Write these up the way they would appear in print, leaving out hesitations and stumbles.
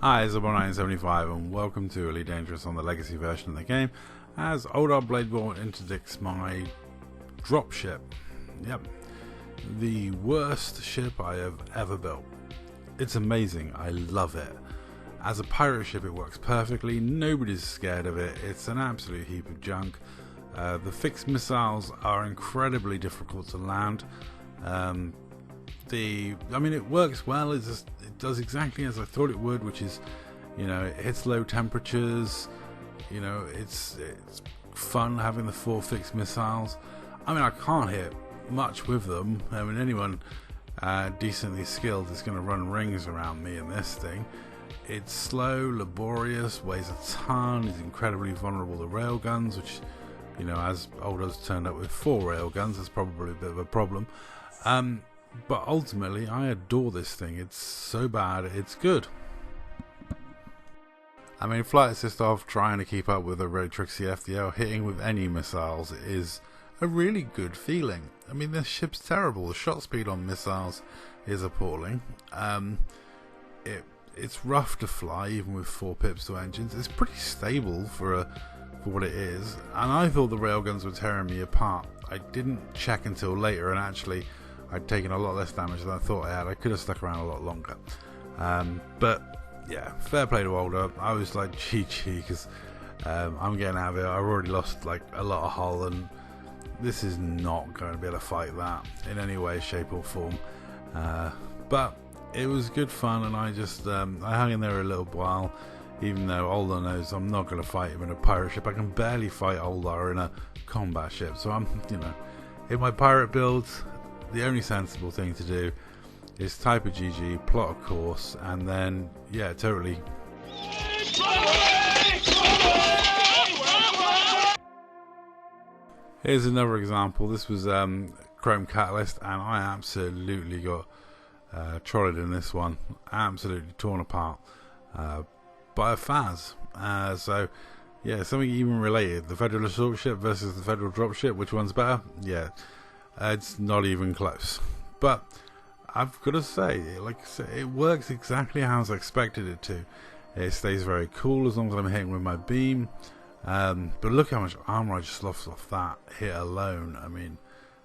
Hi, it's about 1975 and welcome to Elite Dangerous on the Legacy version of the game as Old Bladeborn interdicts my Dropship. Yep, the worst ship I have ever built. It's amazing, I love it. As a pirate ship it works perfectly, nobody's scared of it, it's an absolute heap of junk. The fixed missiles are incredibly difficult to land. It works well, it does exactly as I thought it would, which is, it hits low temperatures, it's fun having the 4 fixed missiles. I can't hit much with them. Anyone decently skilled is going to run rings around me in this thing. It's slow, laborious, weighs a ton, is incredibly vulnerable to railguns, which, as Older's turned up with 4 railguns, that's probably a bit of a problem. But ultimately, I adore this thing. It's so bad, it's good. Flight assist off, trying to keep up with a very tricksy FDL, hitting with any missiles is a really good feeling. This ship's terrible. The shot speed on missiles is appalling. It's rough to fly, even with 4 pips to engines. It's pretty stable for what it is, and I thought the railguns were tearing me apart. I didn't check until later, and actually I'd taken a lot less damage than I thought I had. I could have stuck around a lot longer. But yeah, fair play to Older. I was like, GG, because I'm getting out of it. I've already lost like a lot of hull, and this is not going to be able to fight that in any way, shape or form. But it was good fun, and I just I hung in there a little while, even though Older knows I'm not going to fight him in a pirate ship. I can barely fight Older in a combat ship, so I'm, in my pirate builds, the only sensible thing to do is type a GG, plot a course, and then, yeah, totally. Here's another example. This was Chrome Catalyst, and I absolutely got trolled in this one. Absolutely torn apart by a Faz. So, yeah, something even related. The Federal Assault Ship versus the Federal Dropship. Which one's better? Yeah. It's not even close, but I've got to say, like I said, it works exactly how I was expected it to. It stays very cool as long as I'm hitting with my beam, but look how much armor I just lost off that hit alone.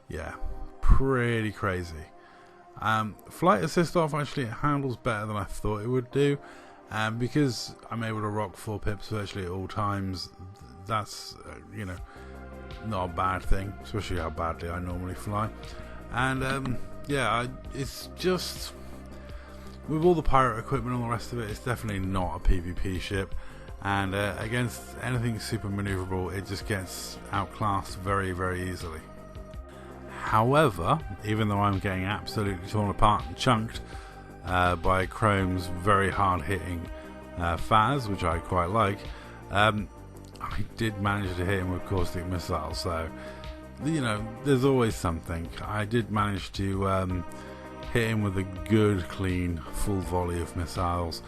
Yeah, pretty crazy. Flight assist off, actually it handles better than I thought it would do, because I'm able to rock 4 pips virtually at all times. That's not a bad thing, especially how badly I normally fly. And it's just, with all the pirate equipment and all the rest of it, it's definitely not a PvP ship, and against anything super maneuverable it just gets outclassed very, very easily. However, even though I'm getting absolutely torn apart and chunked by Chrome's very hard hitting Faz, which I quite like, I did manage to hit him with caustic missiles, so there's always something. I did manage to hit him with a good, clean, full volley of missiles,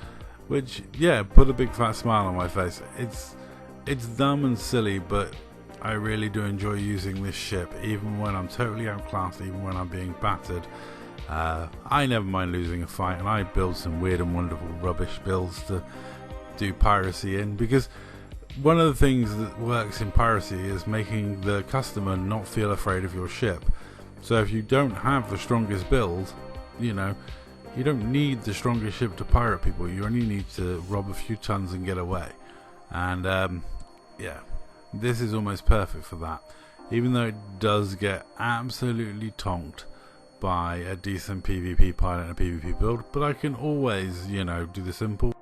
which, yeah, put a big fat smile on my face. It's dumb and silly, but I really do enjoy using this ship, even when I'm totally outclassed, even when I'm being battered. I never mind losing a fight, and I build some weird and wonderful rubbish builds to do piracy in, because one of the things that works in piracy is making the customer not feel afraid of your ship. So if you don't have the strongest build, you don't need the strongest ship to pirate people. You only need to rob a few tons and get away. And yeah, this is almost perfect for that, even though it does get absolutely tonked by a decent PvP pilot and a PvP build. But I can always, do the simple.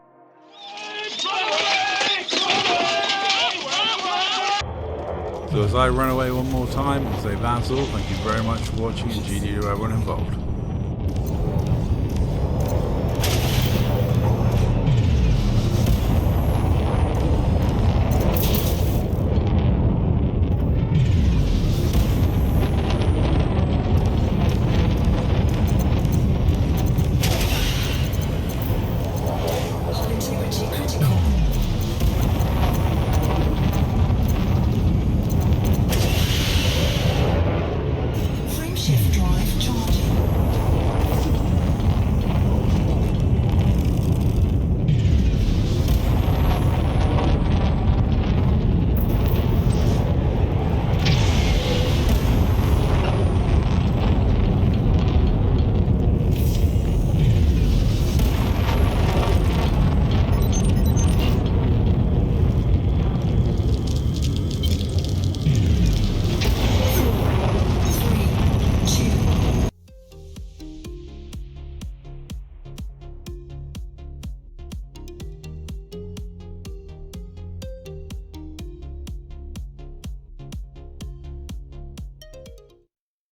So as I run away one more time and say that's all, thank you very much for watching, and GG to everyone involved.